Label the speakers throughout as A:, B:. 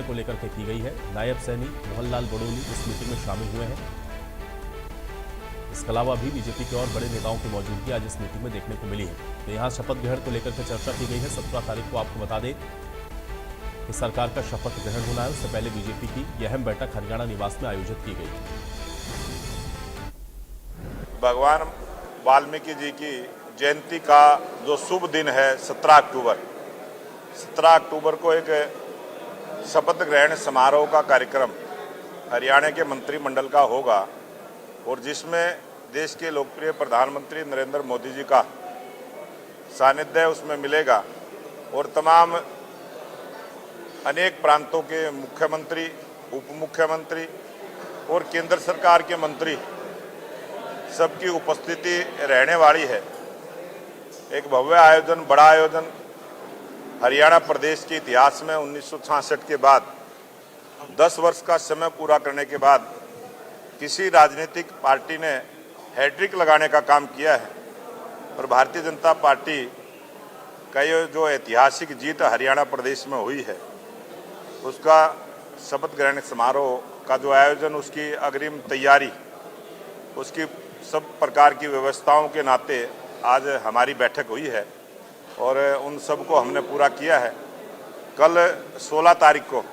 A: को लेकर के की गई है। नायब सैनी मोहनलाल बड़ोली इस मीटिंग में शामिल हुए हैं। इसके अलावा भी बीजेपी के और बड़े नेताओं की मौजूदगी आज इस मीटिंग में देखने को मिली है। तो यहाँ शपथ ग्रहण को लेकर के चर्चा की गई है। 17 तारीख को आपको बता दें कि सरकार का शपथ ग्रहण होना है। उससे पहले बीजेपी की यह अहम बैठक हरियाणा निवास में आयोजित की गई।
B: भगवान वाल्मीकि जी की जयंती का जो शुभ दिन है 17 अक्टूबर को एक शपथ ग्रहण समारोह का कार्यक्रम हरियाणा के मंत्रिमंडल का होगा और जिसमें देश के लोकप्रिय प्रधानमंत्री नरेंद्र मोदी जी का सानिध्य उसमें मिलेगा और तमाम अनेक प्रांतों के मुख्यमंत्री, उप मुख्यमंत्री और केंद्र सरकार के मंत्री सबकी उपस्थिति रहने वाली है। एक भव्य आयोजन, बड़ा आयोजन हरियाणा प्रदेश के इतिहास में 1966 के बाद 10 वर्ष का समय पूरा करने के बाद किसी राजनीतिक पार्टी ने हैट्रिक लगाने का काम किया है और भारतीय जनता पार्टी का ये जो ऐतिहासिक जीत हरियाणा प्रदेश में हुई है उसका शपथ ग्रहण समारोह का जो आयोजन, उसकी अग्रिम तैयारी, उसकी सब प्रकार की व्यवस्थाओं के नाते आज हमारी बैठक हुई है और उन सब को हमने पूरा किया है। कल 16 तारीख को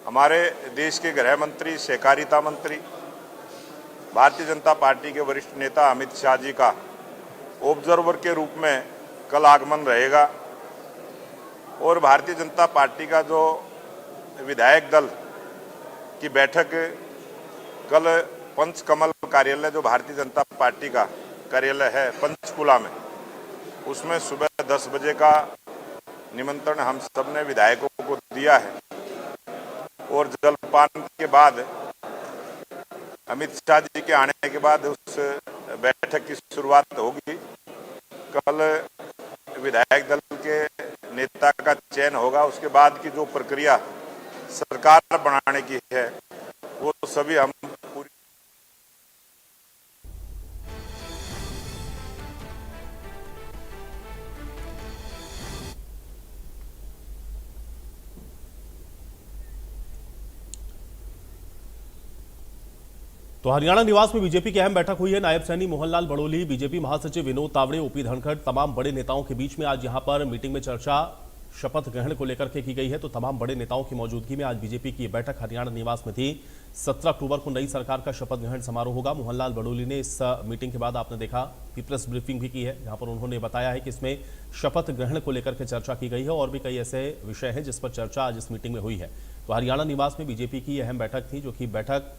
B: हमारे देश के गृह मंत्री, सहकारिता मंत्री, भारतीय जनता पार्टी के वरिष्ठ नेता अमित शाह जी का ऑब्जर्वर के रूप में कल आगमन रहेगा और भारतीय जनता पार्टी का जो विधायक दल की बैठक कल पंचकमल कार्यालय, जो भारतीय जनता पार्टी का कार्यालय है पंचकुला में, उसमें सुबह 10 बजे का निमंत्रण हम सब ने विधायकों को दिया है और जलपान के बाद अमित शाह जी के आने के बाद उस बैठक की शुरुआत होगी। कल विधायक दल के नेता का चयन होगा। उसके बाद की जो प्रक्रिया सरकार बनाने की है वो सभी हम पूरी
A: तो हरियाणा निवास में बीजेपी की अहम बैठक हुई है। नायब सैनी मोहनलाल बड़ोली, बीजेपी महासचिव विनोद तावड़े, ओपी धनखड़, तमाम बड़े नेताओं के बीच में आज यहां पर मीटिंग में चर्चा शपथ ग्रहण को लेकर के की गई है। तो तमाम बड़े नेताओं की मौजूदगी में आज बीजेपी की बैठक हरियाणा निवास में थी। 17 अक्टूबर को नई सरकार का शपथ ग्रहण समारोह होगा। मोहनलाल बड़ोली ने इस मीटिंग के बाद आपने देखा कि प्रेस ब्रीफिंग भी की है, जहां पर उन्होंने बताया है कि इसमें शपथ ग्रहण को लेकर के चर्चा की गई है और भी कई ऐसे विषय हैं जिस पर चर्चा आज इस मीटिंग में हुई है। तो हरियाणा निवास में बीजेपी की अहम बैठक थी, जो कि बैठक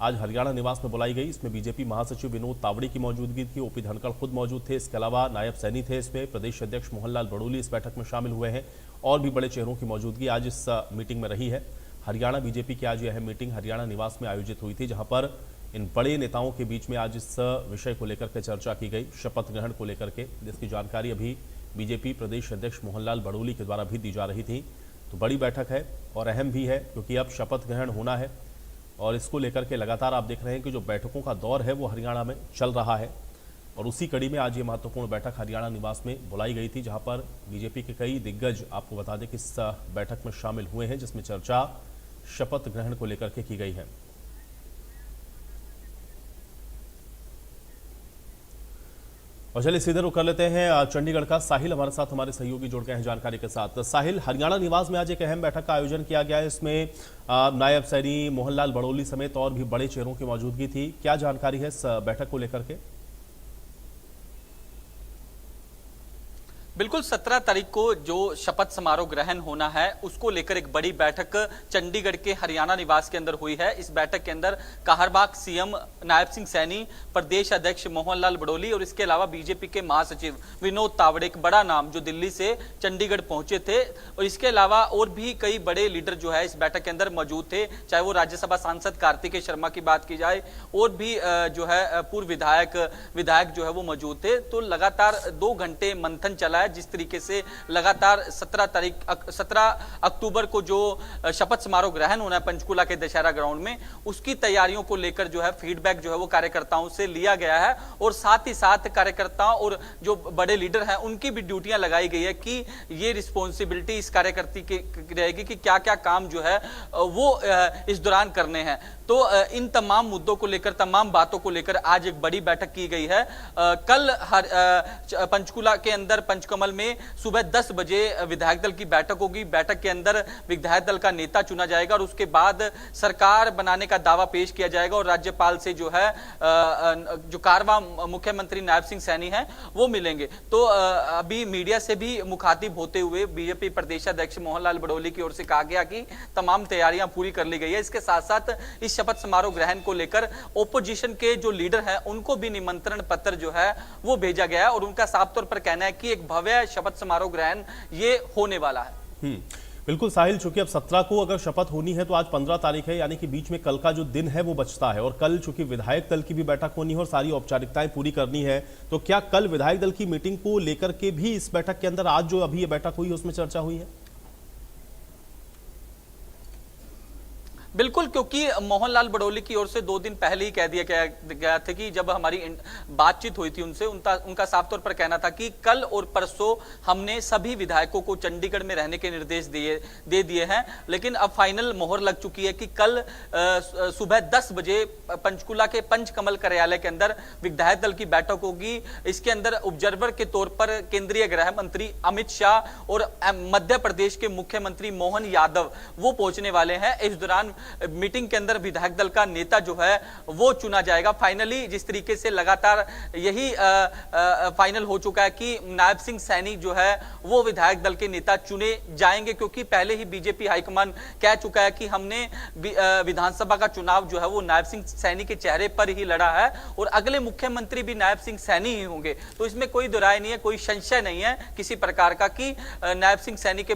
A: आज हरियाणा निवास में बुलाई गई। इसमें बीजेपी महासचिव विनोद तावड़े की मौजूदगी थी, ओपी धनखड़ खुद मौजूद थे। इसके अलावा नायब सैनी थे। इसमें प्रदेश अध्यक्ष मोहनलाल बड़ोली इस बैठक में शामिल हुए हैं और भी बड़े चेहरों की मौजूदगी आज इस मीटिंग में रही है। हरियाणा बीजेपी की आज यह अहम मीटिंग हरियाणा निवास में आयोजित हुई थी, जहां पर इन बड़े नेताओं के बीच में आज इस विषय को लेकर के चर्चा की गई, शपथ ग्रहण को लेकर के, जिसकी जानकारी अभी बीजेपी प्रदेश अध्यक्ष मोहनलाल बड़ोली के द्वारा भी दी जा रही थी। तो बड़ी बैठक है और अहम भी है, क्योंकि अब शपथ ग्रहण होना है और इसको लेकर के लगातार आप देख रहे हैं कि जो बैठकों का दौर है वो हरियाणा में चल रहा है और उसी कड़ी में आज ये महत्वपूर्ण बैठक हरियाणा निवास में बुलाई गई थी, जहां पर बीजेपी के कई दिग्गज आपको बता दें कि इस बैठक में शामिल हुए हैं, जिसमें चर्चा शपथ ग्रहण को लेकर के की गई है। और चलिए सीधे रुक कर लेते हैं चंडीगढ़ का। साहिल हमारे साथ, हमारे सहयोगी जुड़ गए हैं जानकारी के साथ। साहिल, हरियाणा निवास में आज एक अहम बैठक का आयोजन किया गया है। इसमें नायब सैनी मोहनलाल बड़ोली समेत और भी बड़े चेहरों की मौजूदगी थी। क्या जानकारी है इस बैठक को लेकर के?
C: बिल्कुल 17 तारीख को जो शपथ समारोह ग्रहण होना है उसको लेकर एक बड़ी बैठक चंडीगढ़ के हरियाणा निवास के अंदर हुई है। इस बैठक के अंदर कहरबाग सीएम नायब सिंह सैनी, प्रदेश अध्यक्ष मोहनलाल बड़ोली और इसके अलावा बीजेपी के महासचिव विनोद तावड़े, एक बड़ा नाम जो दिल्ली से चंडीगढ़ पहुंचे थे, और इसके अलावा और भी कई बड़े लीडर जो है इस बैठक के अंदर मौजूद थे। चाहे वो राज्यसभा सांसद कार्तिकेय शर्मा की बात की जाए और भी जो है पूर्व विधायक जो है वो मौजूद थे। तो लगातार 2 घंटे मंथन चला है, जिस तरीके से लगातार 17 अक्टूबर को जो शपथ समारोह ग्रहण होना है पंचकुला के दशहरा ग्राउंड में, उसकी तैयारियों को लेकर जो है फीडबैक जो है वो कार्यकर्ताओं से लिया गया है और साथ ही साथ कार्यकर्ताओं और जो बड़े लीडर हैं उनकी भी ड्यूटियां लगाई गई है कि ये रिस्पॉन्सिबिलिटी इस कार्यकर्ती की रहेगी कि क्या क्या काम जो है वो इस दौरान करने हैं। तो इन तमाम मुद्दों को लेकर, तमाम बातों को लेकर आज एक बड़ी बैठक की गई है। कल पंचकुला के अंदर पंचकमल में सुबह 10 बजे विधायक दल की बैठक होगी। बैठक के अंदर विधायक दल का नेता चुना जाएगा और उसके बाद सरकार बनाने का दावा पेश किया जाएगा और राज्यपाल से जो है जो कारवा मुख्यमंत्री नायब सिंह सैनी हैं वो मिलेंगे। तो अभी मीडिया से भी मुखातिब होते हुए बीजेपी प्रदेश अध्यक्ष मोहनलाल बड़ोली की ओर से कहा गया कि तमाम तैयारियां पूरी कर ली गई है। इसके साथ साथ इस शपथ समारोह ग्रहण को लेकर ओपोजिशन के जो लीडर हैं उनको भी निमंत्रण पत्र जो है वो भेजा गया है और उनका साफ तौर पर कहना है कि एक भव्य शपथ समारोह ग्रहण ये होने वाला है।
A: बिल्कुल साहिल, चूंकि अब 17 को अगर शपथ होनी है तो आज 15 तारीख है, यानी कि बीच में कल का जो दिन है वो बचता है और कल चूंकि विधायक दल की भी बैठक होनी है और सारी औपचारिकताएं पूरी करनी है, तो क्या कल विधायक दल की मीटिंग को लेकर के भी इस बैठक के अंदर आज जो अभी ये बैठक हुई है उसमें चर्चा हुई है?
C: बिल्कुल, क्योंकि मोहनलाल बड़ोली की ओर से 2 दिन पहले ही कह दिया गया था कि जब हमारी बातचीत हुई थी उनसे, उनका साफ तौर पर कहना था कि कल और परसों हमने सभी विधायकों को चंडीगढ़ में रहने के निर्देश दे दिए हैं, लेकिन अब फाइनल मोहर लग चुकी है कि कल सुबह 10 बजे पंचकुला के पंचकमल कार्यालय के अंदर विधायक दल की बैठक होगी। इसके अंदर ऑब्जर्वर के तौर पर केंद्रीय गृह मंत्री अमित शाह और मध्य प्रदेश के मुख्यमंत्री मोहन यादव वो पहुंचने वाले हैं। इस दौरान मीटिंग के अंदर विधायक दल का नेता जो है वो चुना जाएगा। फाइनली जिस तरीके से लगातार यही फाइनल हो चुका है कि नायब सिंह सैनी जो है वो विधायक दल के नेता चुने जाएंगे, क्योंकि पहले ही बीजेपी हाईकमान कह चुका है कि हमने विधानसभा का चुनाव जो है वो नायब सिंह सैनी के चेहरे पर ही लड़ा है और अगले मुख्यमंत्री भी नायब सिंह सैनी ही होंगे। तो इसमें कोई दुराय नहीं है, कोई संशय नहीं है किसी प्रकार का कि नायब सिंह सैनी के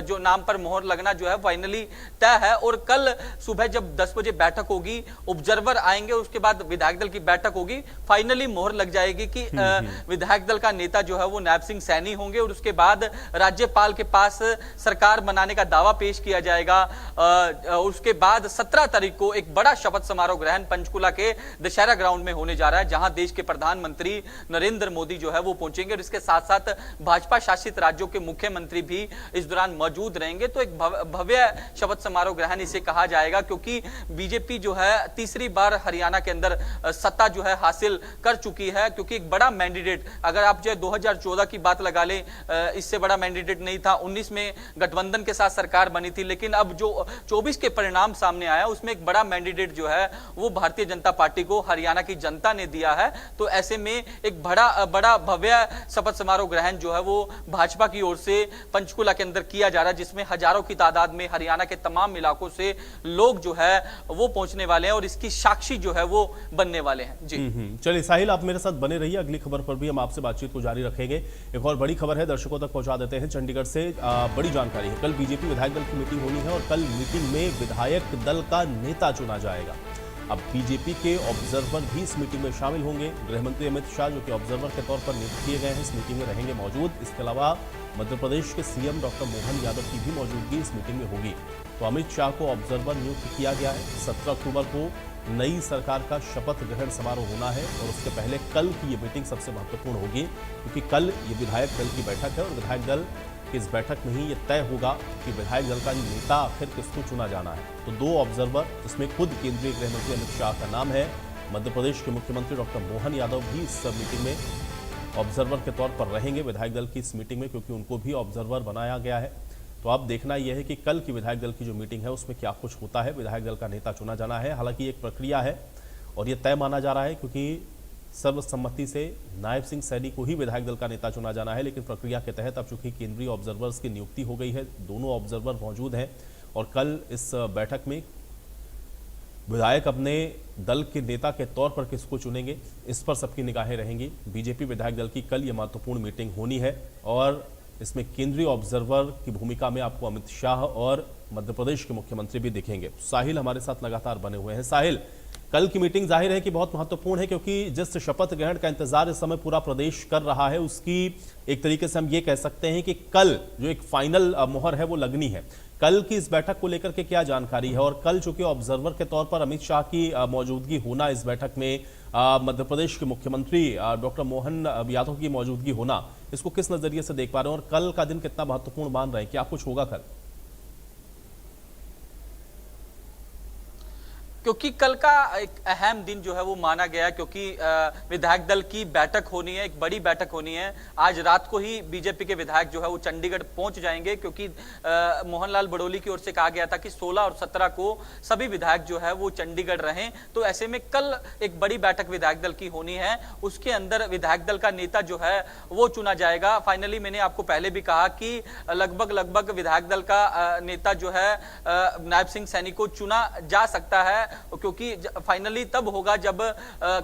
C: जो नाम पर मोहर लगना जो है फाइनली तय है। और कल सुबह जब 10 बजे बैठक होगी, ऑब्जर्वर आएंगे, उसके बाद विधायक दल की बैठक होगी, फाइनली मोहर लग जाएगी कि विधायक दल का नेता जो है वो नायब सिंह सैनी होंगे और उसके बाद राज्यपाल के पास सरकार बनाने का दावा पेश किया जाएगा। उसके बाद 17 तारीख को एक बड़ा शपथ समारोह ग्रहण पंचकुला के दशहरा ग्राउंड में होने जा रहा है, जहां देश के प्रधानमंत्री नरेंद्र मोदी जो है वो पहुंचेंगे और इसके साथ साथ भाजपा शासित राज्यों के मुख्यमंत्री भी इस दौरान मौजूद रहेंगे। तो एक भव्य शपथ समारोह ग्रहण इसे कहा जाएगा, क्योंकि बीजेपी जो है तीसरी बार हरियाणा के अंदर सत्ता जो है हासिल कर चुकी है। क्योंकि एक बड़ा मैंडेट, अगर आप जो 2014 की बात लगा लें, इससे बड़ा मैंडेट नहीं था। 19 में गठबंधन के साथ सरकार बनी थी, लेकिन अब जो 24 के परिणाम सामने आया उसमें एक बड़ा मैंडेट जो है वो भारतीय जनता पार्टी को हरियाणा की जनता ने दिया है। तो ऐसे में एक बड़ा भव्य शपथ समारोह ग्रहण जो है वो भाजपा की ओर से पंचकुला के अंदर किया जा रहा है, जिसमें हजारों की तादाद में हरियाणा के तमाम इलाकों से लोग जो है वो पहुंचने वाले हैं और इसकी साक्षी जो है वो बनने वाले हैं। जी
A: चलिए साहिल, आप मेरे साथ बने रहिए, अगली खबर पर भी हम आपसे बातचीत को जारी रखेंगे। एक और बड़ी खबर है, दर्शकों तक पहुंचा देते हैं। चंडीगढ़ से बड़ी जानकारी है, कल बीजेपी विधायक दल की मीटिंग होनी है और कल मीटिंग में विधायक दल का नेता चुना जाएगा। अब बीजेपी के ऑब्जर्वर भी इस मीटिंग में शामिल होंगे। गृह मंत्री अमित शाह जो कि ऑब्जर्वर के तौर पर नियुक्त किए गए हैं इस मीटिंग में रहेंगे मौजूद। इसके अलावा मध्य प्रदेश के सीएम डॉक्टर मोहन यादव की भी मौजूदगी इस मीटिंग में होगी। तो अमित शाह को ऑब्जर्वर नियुक्त किया गया है। 17 अक्टूबर को नई सरकार का शपथ ग्रहण समारोह होना है और उसके पहले कल की ये मीटिंग सबसे महत्वपूर्ण होगी, क्योंकि कल ये विधायक दल की बैठक है और विधायक दल की इस बैठक में ही ये तय होगा कि विधायक दल का नेता आखिर किसको चुना जाना है। तो 2 ऑब्जर्वर, जिसमें खुद केंद्रीय गृह मंत्री अमित शाह का नाम है, मध्य प्रदेश के मुख्यमंत्री डॉक्टर मोहन यादव भी इस मीटिंग में ऑब्जर्वर के तौर पर रहेंगे विधायक दल की इस मीटिंग में, क्योंकि उनको भी ऑब्जर्वर बनाया गया है। तो अब देखना यह है कि कल की विधायक दल की जो मीटिंग है उसमें क्या कुछ होता है। विधायक दल का नेता चुना जाना है, हालांकि एक प्रक्रिया है और यह तय माना जा रहा है, क्योंकि सर्वसम्मति से नायब सिंह सैनी को ही विधायक दल का नेता चुना जाना है। लेकिन प्रक्रिया के तहत अब चूंकि केंद्रीय ऑब्जर्वर्स की नियुक्ति हो गई है, दोनों ऑब्जर्वर मौजूद हैं और कल इस बैठक में विधायक अपने दल के नेता के तौर पर किसको चुनेंगे इस पर सबकी निगाहें रहेंगी। बीजेपी विधायक दल की कल ये महत्वपूर्ण मीटिंग होनी है और इसमें केंद्रीय ऑब्जर्वर की भूमिका में आपको अमित शाह और मध्य प्रदेश के मुख्यमंत्री भी दिखेंगे। साहिल हमारे साथ लगातार बने हुए हैं। साहिल, कल की मीटिंग जाहिर है कि बहुत महत्वपूर्ण है, क्योंकि जिस शपथ ग्रहण का इंतजार इस समय पूरा प्रदेश कर रहा है, उसकी एक तरीके से हम ये कह सकते हैं कि कल जो एक फाइनल मुहर है वो लगनी है। कल की इस बैठक को लेकर के क्या जानकारी है, और कल चूंकि ऑब्जर्वर के तौर पर अमित शाह की मौजूदगी होना इस बैठक में, मध्य प्रदेश के मुख्यमंत्री डॉक्टर मोहन यादव की मौजूदगी होना, इसको किस नजरिए से देख पा रहे हैं, और कल का दिन कितना महत्वपूर्ण मान रहे हैं, क्या कुछ होगा कल?
C: क्योंकि कल का एक अहम दिन जो है वो माना गया, क्योंकि विधायक दल की बैठक होनी है, एक बड़ी बैठक होनी है। आज रात को ही बीजेपी के विधायक जो है वो चंडीगढ़ पहुंच जाएंगे, क्योंकि मोहनलाल बड़ोली की ओर से कहा गया था कि 16 और 17 को सभी विधायक जो है वो चंडीगढ़ रहें। तो ऐसे में कल एक बड़ी बैठक विधायक दल की होनी है, उसके अंदर विधायक दल का नेता जो है वो चुना जाएगा। फाइनली मैंने आपको पहले भी कहा कि लगभग विधायक दल का नेता जो है नायब सिंह सैनी को चुना जा सकता है, क्योंकि फाइनली तब होगा जब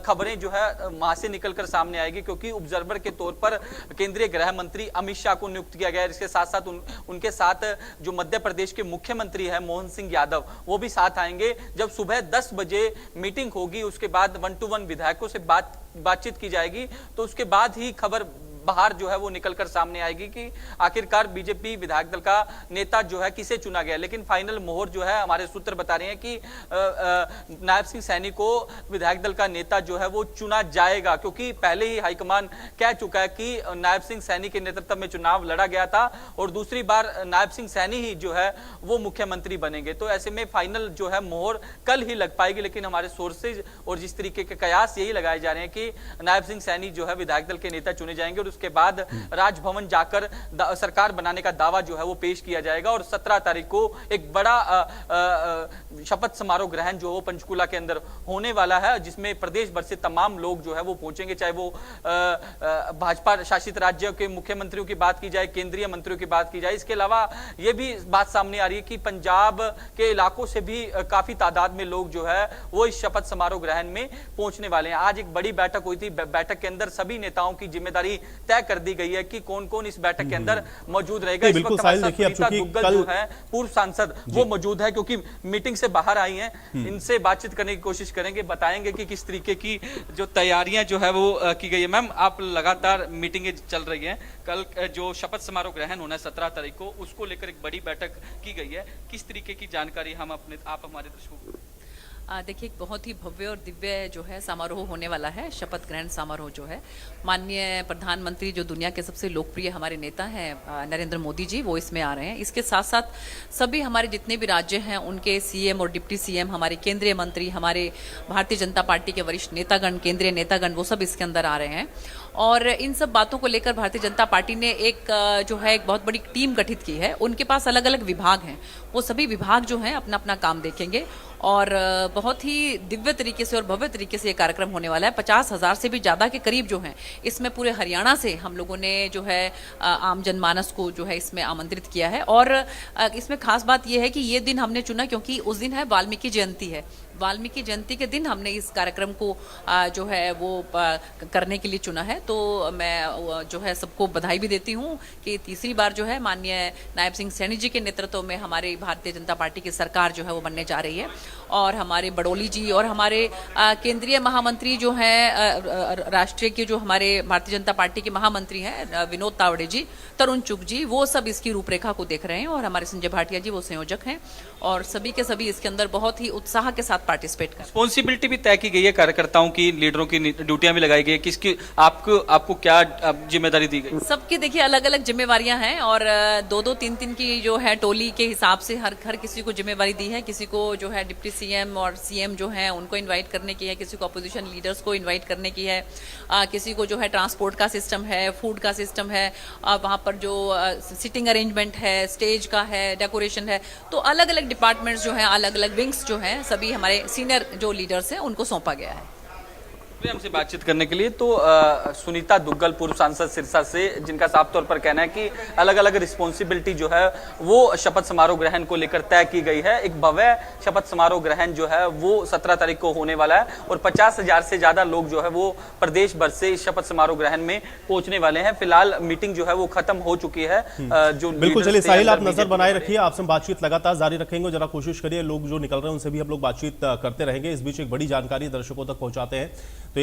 C: खबरें जो है वहां से निकलकर सामने आएगी, क्योंकि ऑब्जर्वर के तौर पर केंद्रीय गृह मंत्री अमित शाह को नियुक्त किया गया है। इसके साथ साथ उनके साथ जो मध्य प्रदेश के मुख्यमंत्री है मोहन सिंह यादव, वो भी साथ आएंगे। जब सुबह 10 बजे मीटिंग होगी, उसके बाद 1-to-1 विधायकों से बातचीत की जाएगी, तो उसके बाद ही खबर बाहर जो है वो निकलकर सामने आएगी कि आखिरकार बीजेपी विधायक दल का नेता जो है किसे चुना गया। लेकिन फाइनल मोहर जो है हमारे सूत्र बता रहे हैं कि नायब सिंह सैनी को विधायक दल का नेता जो है वो चुना जाएगा, क्योंकि पहले ही हाईकमान कह चुका है कि नायब सिंह सैनी के नेतृत्व में चुनाव लड़ा गया था और दूसरी बार नायब सिंह सैनी ही जो है वो मुख्यमंत्री बनेंगे। तो ऐसे में फाइनल जो है मोहर कल ही लग पाएगी। लेकिन हमारे सोर्सेज और जिस तरीके के कयास यही लगाए जा रहे हैं कि नायब सिंह सैनी जो है विधायक दल के नेता चुने जाएंगे और उसके बाद राजभवन जाकर सरकार बनाने का दावा जो है वो पेश किया जाएगा। और 17 तारीख को एक बड़ा शपथ समारोह ग्रहण जो है वो पंचकुला के अंदर होने वाला है, जिसमें प्रदेश भर से तमाम लोग जो है वो पहुंचेंगे, चाहे वो भाजपा शासित राज्यों के मुख्यमंत्रियों की बात की जाए, केंद्रीय मंत्रियों की बात की जाए। इसके अलावा ये भी बात सामने आ रही है कि पंजाब के इलाकों से भी काफी तादाद में लोग जो है वो इस शपथ समारोह ग्रहण में पहुंचने वाले हैं। आज एक बड़ी बैठक हुई थी, बैठक के अंदर सभी नेताओं की जिम्मेदारी तय कर दी गई है कि कौन कौन इस बैठक के अंदर मौजूद रहेगा। इस वक्त हमारे साथ सुनीता दुग्गल जो है पूर्व सांसद वो मौजूद है, क्योंकि मीटिंग से बाहर आई हैं। इनसे बातचीत करने की कोशिश करेंगे, बताएंगे कि किस तरीके की जो तैयारियां जो है वो की गई है। मैम, आप लगातार मीटिंगें चल रही हैं, कल जो शपथ समारोह ग्रहण होना है 17 तारीख को, उसको लेकर एक बड़ी बैठक की गई है, किस तरीके की जानकारी आप हमारे दर्शकों को?
D: देखिए, एक बहुत ही भव्य और दिव्य जो है समारोह होने वाला है। शपथ ग्रहण समारोह जो है, माननीय प्रधानमंत्री जो दुनिया के सबसे लोकप्रिय हमारे नेता हैं नरेंद्र मोदी जी, वो इसमें आ रहे हैं। इसके साथ साथ सभी हमारे जितने भी राज्य हैं उनके सीएम और डिप्टी सीएम, हमारे केंद्रीय मंत्री, हमारे भारतीय जनता पार्टी के वरिष्ठ नेतागण, केंद्रीय नेतागण, वो सब इसके अंदर आ रहे हैं। और इन सब बातों को लेकर भारतीय जनता पार्टी ने एक जो है एक बहुत बड़ी टीम गठित की है। उनके पास अलग अलग विभाग हैं, वो सभी विभाग जो हैं अपना अपना काम देखेंगे और बहुत ही दिव्य तरीके से और भव्य तरीके से ये कार्यक्रम होने वाला है। 50,000 से भी ज़्यादा के करीब जो हैं इसमें पूरे हरियाणा से हम लोगों ने जो है आम जनमानस को जो है इसमें आमंत्रित किया है। और इसमें खास बात यह है कि ये दिन हमने चुना क्योंकि उस दिन है वाल्मीकि जयंती है। वाल्मीकि जयंती के दिन हमने इस कार्यक्रम को जो है वो करने के लिए चुना है। तो मैं जो है सबको बधाई भी देती हूँ कि तीसरी बार जो है माननीय नायब सिंह सैनी जी के नेतृत्व में हमारी भारतीय जनता पार्टी की सरकार जो है वो बनने जा रही है। और हमारे बड़ोली जी और हमारे केंद्रीय महामंत्री जो हैं राष्ट्रीय के जो हमारे भारतीय जनता पार्टी के महामंत्री हैं विनोद तावड़े जी, तरुण चुग जी, वो सब इसकी रूपरेखा को देख रहे हैं। और हमारे संजय भाटिया जी वो संयोजक हैं और सभी के सभी इसके अंदर बहुत ही उत्साह के साथ पार्टिसिपेट कर।
C: रिस्पॉन्सिबिलिटी भी तय की गई है, कार्यकर्ताओं की, लीडरों की ड्यूटियां भी लगाई गई है, किसकी आपको क्या जिम्मेदारी दी गई?
D: सबकी देखिए अलग अलग जिम्मेवारियां हैं और 2-2, 3-3 की जो है टोली के हिसाब से हर किसी को जिम्मेवारी दी है। किसी को जो है डिप्टी सीएम और सीएम जो है उनको इनवाइट करने की है, किसी को अपोजिशन लीडर्स को इनवाइट करने की है, किसी को जो है ट्रांसपोर्ट का सिस्टम है, फूड का सिस्टम है, वहाँ पर जो सिटिंग अरेंजमेंट है, स्टेज का है, डेकोरेशन है। तो अलग अलग डिपार्टमेंट्स जो हैं, अलग अलग विंग्स जो हैं, सभी हमारे सीनियर जो लीडर्स हैं उनको सौंपा गया है।
C: जुड़े हमसे बातचीत करने के लिए। तो सुनीता दुग्गल पूर्व सांसद सिरसा से, जिनका साफ तौर पर कहना है कि अलग अलग रिस्पॉन्सिबिलिटी जो है वो शपथ समारोह ग्रहण को लेकर तय की गई है। एक भव्य शपथ समारोह ग्रहण जो है वो 17 तारीख को होने वाला है और 50,000 से ज्यादा लोग जो है वो प्रदेश भर से इस शपथ समारोह ग्रहण में पहुंचने वाले हैं। फिलहाल मीटिंग जो है वो खत्म हो चुकी है। जो
A: बिल्कुल, चलिए साहिल, आप नजर बनाए रखिए, आपसे बातचीत लगातार जारी रखेंगे, जरा कोशिश करिए लोग जो निकल रहे हैं उनसे भी हम लोग बातचीत करते रहेंगे। इस बीच एक बड़ी जानकारी दर्शकों तक पहुंचाते हैं। तो